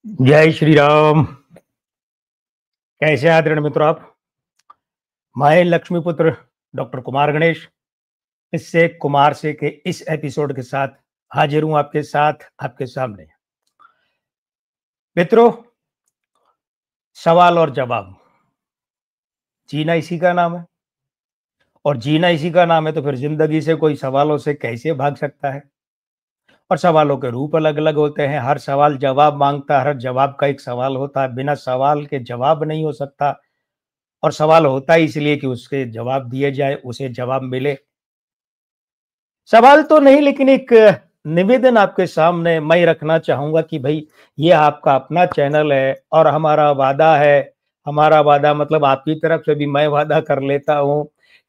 जय श्री राम। कैसे हैं आदरणीय मित्रों आप? मैं लक्ष्मीपुत्र डॉक्टर कुमार गणेश इससे कुमार से के इस एपिसोड के साथ हाजिर हूं आपके साथ आपके सामने। मित्रों, सवाल और जवाब, जीना इसी का नाम है। और जीना इसी का नाम है तो फिर जिंदगी से कोई सवालों से कैसे भाग सकता है? और सवालों के रूप अलग अलग होते हैं। हर सवाल जवाब मांगता है, हर जवाब का एक सवाल होता है। बिना सवाल के जवाब नहीं हो सकता। और सवाल होता है इसलिए कि उसके जवाब दिए जाए, उसे जवाब मिले। सवाल तो नहीं, लेकिन एक निवेदन आपके सामने मैं रखना चाहूंगा कि भाई, ये आपका अपना चैनल है और हमारा वादा है। हमारा वादा मतलब आपकी तरफ से भी मैं वादा कर लेता हूं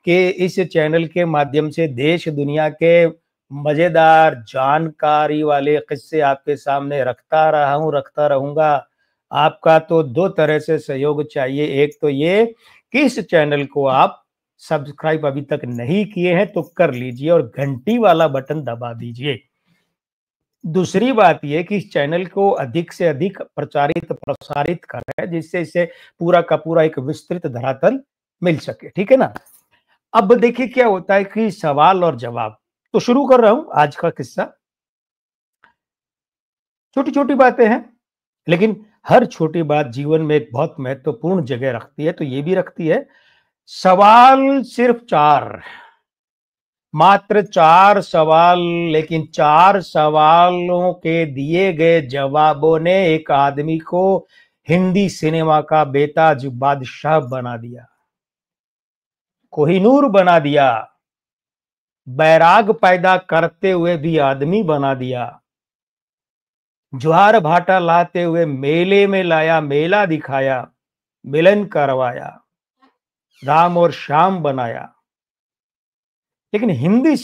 कि इस चैनल के माध्यम से देश दुनिया के मजेदार जानकारी वाले किस्से आपके सामने रखता रहा हूं, रखता रहूंगा। आपका तो दो तरह से सहयोग चाहिए। एक तो ये कि इस चैनल को आप सब्सक्राइब अभी तक नहीं किए हैं तो कर लीजिए और घंटी वाला बटन दबा दीजिए। दूसरी बात यह कि इस चैनल को अधिक से अधिक प्रचारित प्रसारित करें, जिससे इसे पूरा का पूरा एक विस्तृत धरातल मिल सके। ठीक है ना? अब देखिए क्या होता है कि सवाल और जवाब, तो शुरू कर रहा हूं आज का किस्सा। छोटी छोटी बातें हैं, लेकिन हर छोटी बात जीवन में एक बहुत महत्वपूर्ण जगह रखती है। तो ये भी रखती है। सवाल सिर्फ चार, मात्र चार सवाल, लेकिन चार सवालों के दिए गए जवाबों ने एक आदमी को हिंदी सिनेमा का बेताज बादशाह बना दिया, कोहिनूर बना दिया, बैराग पैदा करते हुए भी आदमी बना दिया, ज्वार भाटा लाते हुए मेले में लाया, मेला दिखाया, मिलन करवाया, राम और श्याम बनाया। लेकिन हिंदी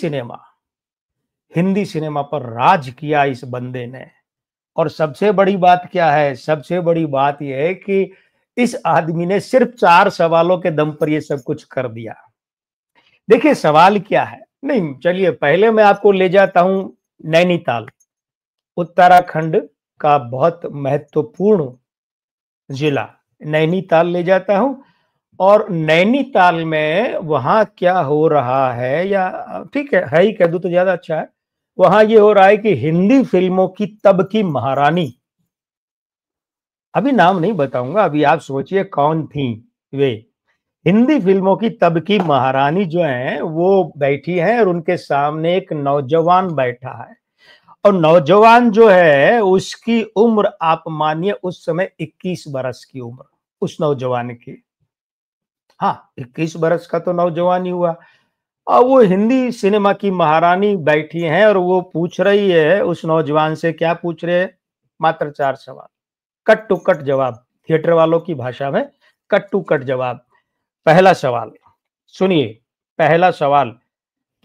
सिनेमा पर राज किया इस बंदे ने। और सबसे बड़ी बात क्या है? सबसे बड़ी बात यह है कि इस आदमी ने सिर्फ चार सवालों के दम पर यह सब कुछ कर दिया। देखिए सवाल क्या है। नहीं, चलिए पहले मैं आपको ले जाता हूं नैनीताल, उत्तराखंड का बहुत महत्वपूर्ण जिला नैनीताल ले जाता हूं। और नैनीताल में वहां क्या हो रहा है, या ठीक है ही कह दूं तो ज्यादा अच्छा है। वहां ये हो रहा है कि हिंदी फिल्मों की तब की महारानी, अभी नाम नहीं बताऊंगा, अभी आप सोचिए कौन थी वे। हिंदी फिल्मों की तब की महारानी जो है वो बैठी है और उनके सामने एक नौजवान बैठा है। और नौजवान जो है उसकी उम्र आप मानिए उस समय 21 बरस की उम्र उस नौजवान की। हाँ, 21 बरस का तो नौजवान ही हुआ। और वो हिंदी सिनेमा की महारानी बैठी हैं और वो पूछ रही है उस नौजवान से, क्या पूछ रहे हैं? मात्र चार सवाल, कट टू कट जवाब, थिएटर वालों की भाषा में कट टू कट जवाब। पहला सवाल सुनिए। पहला सवाल,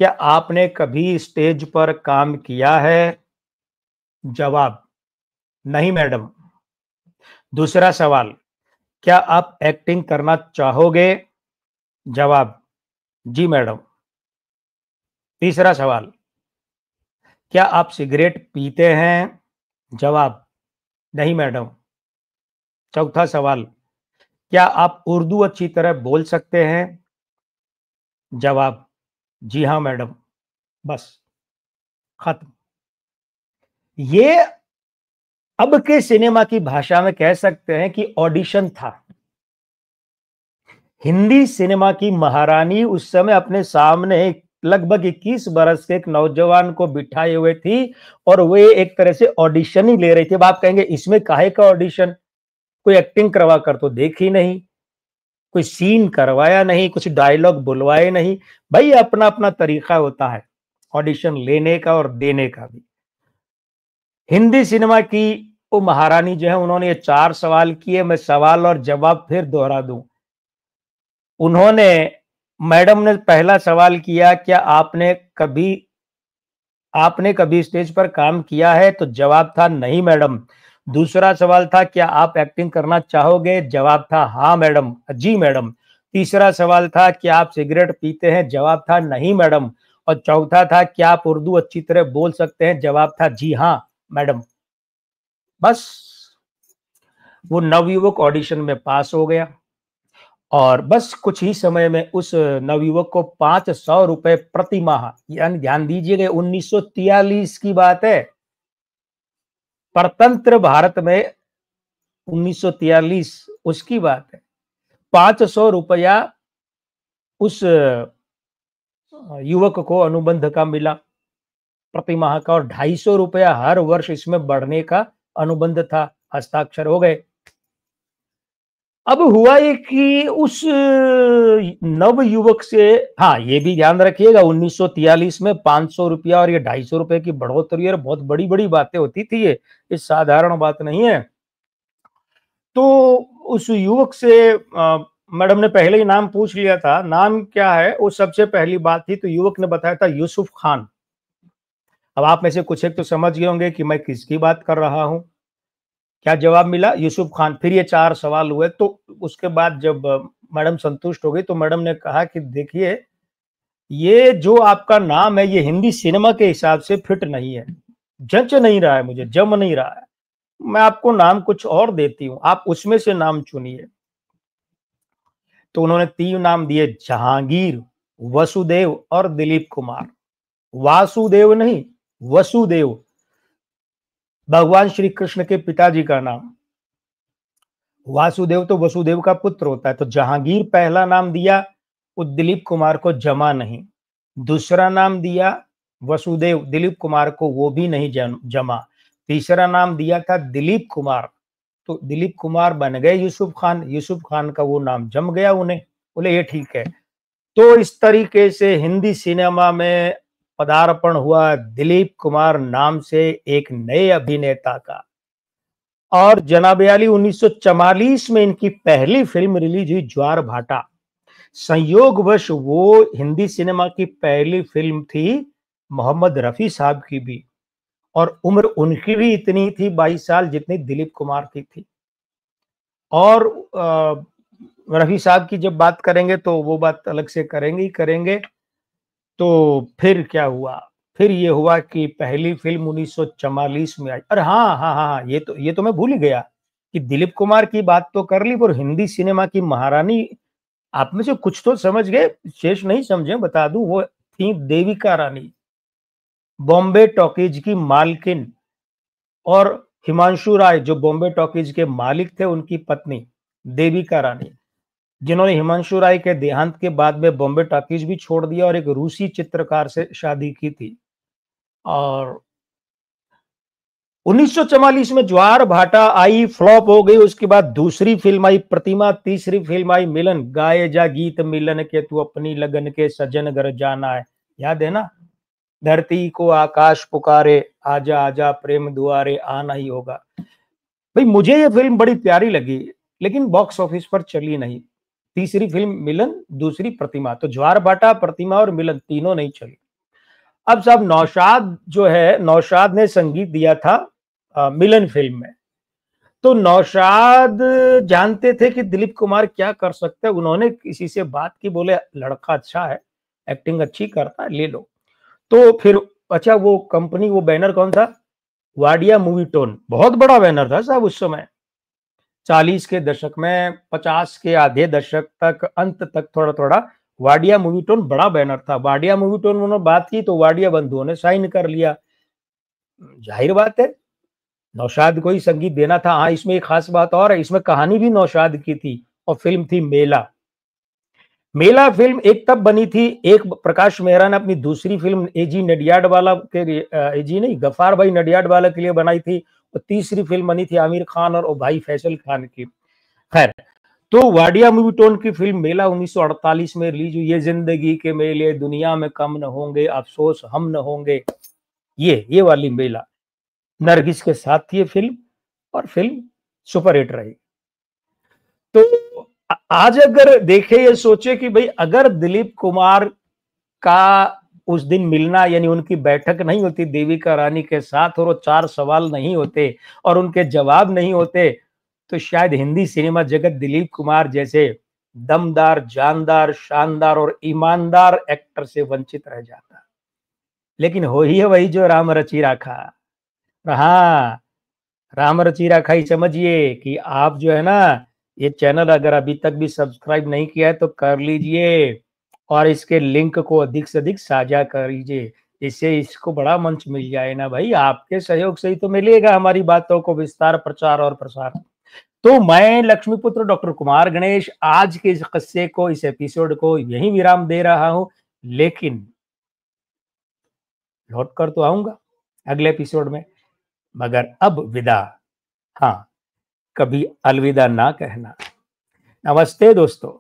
क्या आपने कभी स्टेज पर काम किया है? जवाब, नहीं मैडम। दूसरा सवाल, क्या आप एक्टिंग करना चाहोगे? जवाब, जी मैडम। तीसरा सवाल, क्या आप सिगरेट पीते हैं? जवाब, नहीं मैडम। चौथा सवाल, क्या आप उर्दू अच्छी तरह बोल सकते हैं? जवाब, जी हाँ मैडम। बस, खत्म। ये अब के सिनेमा की भाषा में कह सकते हैं कि ऑडिशन था। हिंदी सिनेमा की महारानी उस समय अपने सामने लगभग 21 बरस के एक नौजवान को बिठाए हुए थी और वे एक तरह से ऑडिशन ही ले रही थी। अब आप कहेंगे इसमें काहे का ऑडिशन? कोई एक्टिंग करवा कर तो देखी नहीं, कोई सीन करवाया नहीं, कुछ डायलॉग बुलवाए नहीं। भाई अपना अपना तरीका होता है ऑडिशन लेने का और देने का भी। हिंदी सिनेमा की वो महारानी जो है उन्होंने ये चार सवाल किए। मैं सवाल और जवाब फिर दोहरा दूं। उन्होंने, मैडम ने पहला सवाल किया, क्या आपने कभी स्टेज पर काम किया है? तो जवाब था, नहीं मैडम। दूसरा सवाल था, क्या आप एक्टिंग करना चाहोगे? जवाब था, हाँ मैडम, जी मैडम। तीसरा सवाल था, क्या आप सिगरेट पीते हैं? जवाब था, नहीं मैडम। और चौथा था, क्या आप उर्दू अच्छी तरह बोल सकते हैं? जवाब था, जी हाँ मैडम। बस, वो नवयुवक ऑडिशन में पास हो गया और बस कुछ ही समय में उस नवयुवक को 500 रुपए प्रति माह, यानी ध्यान दीजिएगा 1943 की बात है, परतंत्र भारत में 1943 उसकी बात है। 500 रुपया उस युवक को अनुबंध का मिला प्रति माह का, और 250 रुपया हर वर्ष इसमें बढ़ने का अनुबंध था। हस्ताक्षर हो गए। अब हुआ ये कि उस नव युवक से, हाँ ये भी ध्यान रखिएगा 1943 में 500 रुपया और ये 250 रुपए की बढ़ोतरी और बहुत बड़ी बड़ी बातें होती थी, ये साधारण बात नहीं है। तो उस युवक से मैडम ने पहले ही नाम पूछ लिया था, नाम क्या है वो सबसे पहली बात थी। तो युवक ने बताया था यूसुफ खान। अब आप में से कुछ एक तो समझ गए होंगे कि मैं किसकी बात कर रहा हूं। क्या जवाब मिला? यूसुफ खान। फिर ये 4 सवाल हुए। तो उसके बाद जब मैडम संतुष्ट हो गई तो मैडम ने कहा कि देखिए ये जो आपका नाम है ये हिंदी सिनेमा के हिसाब से फिट नहीं है, जच नहीं रहा है, मुझे जम नहीं रहा है, मैं आपको नाम कुछ और देती हूं, आप उसमें से नाम चुनिए। तो उन्होंने 3 नाम दिए, जहांगीर, वसुदेव और दिलीप कुमार। वासुदेव नहीं, वसुदेव, भगवान श्री कृष्ण के पिताजी का नाम। वासुदेव तो वसुदेव का पुत्र होता है। तो जहांगीर पहला नाम दिया, वो दिलीप कुमार को जमा नहीं। दूसरा नाम दिया वसुदेव, दिलीप कुमार को वो भी नहीं जमा। तीसरा नाम दिया था दिलीप कुमार, तो दिलीप कुमार बन गए यूसुफ खान। यूसुफ खान का वो नाम जम गया उन्हें, बोले ये ठीक है। तो इस तरीके से हिंदी सिनेमा में पदार्पण हुआ दिलीप कुमार नाम से एक नए अभिनेता का। और जनाब आली 1944 में इनकी पहली फिल्म रिलीज हुई ज्वार भाटा। संयोगवश वो हिंदी सिनेमा की पहली फिल्म थी मोहम्मद रफी साहब की भी, और उम्र उनकी भी इतनी थी 22 साल जितनी दिलीप कुमार की थी। और रफी साहब की जब बात करेंगे तो वो बात अलग से करेंगे ही करेंगे। तो फिर क्या हुआ? फिर ये हुआ कि पहली फिल्म 1944 में आई। अरे हाँ हाँ हाँ हाँ, ये तो मैं भूल ही गया कि दिलीप कुमार की बात तो कर ली, पर हिंदी सिनेमा की महारानी आप में से कुछ तो समझ गए, शेष नहीं समझे बता दूं, वो थी देविका रानी, बॉम्बे टॉकीज की मालकिन। और हिमांशु राय जो बॉम्बे टॉकीज के मालिक थे, उनकी पत्नी देविका रानी, जिन्होंने हिमांशु राय के देहांत के बाद में बॉम्बे टॉकीज भी छोड़ दिया और एक रूसी चित्रकार से शादी की थी। और 1944 में ज्वार भाटा आई, फ्लॉप हो गई। उसके बाद दूसरी फिल्म आई प्रतिमा, तीसरी फिल्म आई मिलन, गाए जा गीत मिलन के तू अपनी लगन के सजन घर जाना है, याद है ना? धरती को आकाश पुकारे, आजा आजा प्रेम दुआरे आना ही होगा। भाई मुझे ये फिल्म बड़ी प्यारी लगी, लेकिन बॉक्स ऑफिस पर चली नहीं। तीसरी फिल्म मिलन, दूसरी प्रतिमा। तो ज्वार भाटा, प्रतिमा और मिलन तीनों नहीं चली। अब साहब नौशाद जो है, नौशाद ने संगीत दिया था मिलन फिल्म में। तो नौशाद जानते थे कि दिलीप कुमार क्या कर सकते हैं। उन्होंने किसी से बात की, बोले लड़का अच्छा है, एक्टिंग अच्छी करता है, ले लो। तो फिर अच्छा वो कंपनी, वो बैनर कौन था? वाडिया मूवी टोन, बहुत बड़ा बैनर था साहब उस समय, 40 के दशक में, 50 के आधे दशक तक, अंत तक थोड़ा थोड़ा वाडिया मूवी टोन बड़ा बैनर था। वाडिया मूवी टोन उन्होंने बात की तो वाडिया बंधुओं ने साइन कर लिया। जाहिर बात है नौशाद को ही संगीत देना था। हाँ इसमें एक खास बात और है, इसमें कहानी भी नौशाद की थी और फिल्म थी मेला। मेला फिल्म एक तब बनी थी, एक प्रकाश मेहरा ने अपनी दूसरी फिल्म एजी नडियाडवाला के, एजी नहीं गफार भाई नडियाडवाला के लिए बनाई थी, और तीसरी फिल्म बनी थी आमिर खान और भाई फैसल खान की। खैर, तो वाडिया मूवी टोन की फिल्म मेला 1948 में रिलीज हुई। ये जिंदगी के मेले दुनिया में कम न होंगे, अफसोस हम न होंगे, ये वाली मेला नरगिस के साथ थी ये फिल्म, और फिल्म सुपरहिट रही। तो आज अगर देखे, ये सोचे कि भाई अगर दिलीप कुमार का उस दिन मिलना, यानी उनकी बैठक नहीं होती देविका रानी के साथ, और वो 4 सवाल नहीं होते और उनके जवाब नहीं होते, तो शायद हिंदी सिनेमा जगत दिलीप कुमार जैसे दमदार, जानदार, शानदार और ईमानदार एक्टर से वंचित रह जाता। लेकिन हो ही है वही जो राम रची राखा। हाँ, राम रचीरा खाई समझिए कि आप जो है ना, ये चैनल अगर अभी तक भी सब्सक्राइब नहीं किया है तो कर लीजिए और इसके लिंक को अधिक से अधिक साझा करीजिए, इससे इसको बड़ा मंच मिल जाए ना भाई। आपके सहयोग से ही तो मिलेगा हमारी बातों को विस्तार, प्रचार और प्रसार। तो मैं लक्ष्मीपुत्र डॉक्टर कुमार गणेश आज के इस किस्से को, इस एपिसोड को यहीं विराम दे रहा हूं, लेकिन लौट कर तो आऊंगा अगले एपिसोड में, मगर अब विदा। हाँ, कभी अलविदा ना कहना। नमस्ते दोस्तों।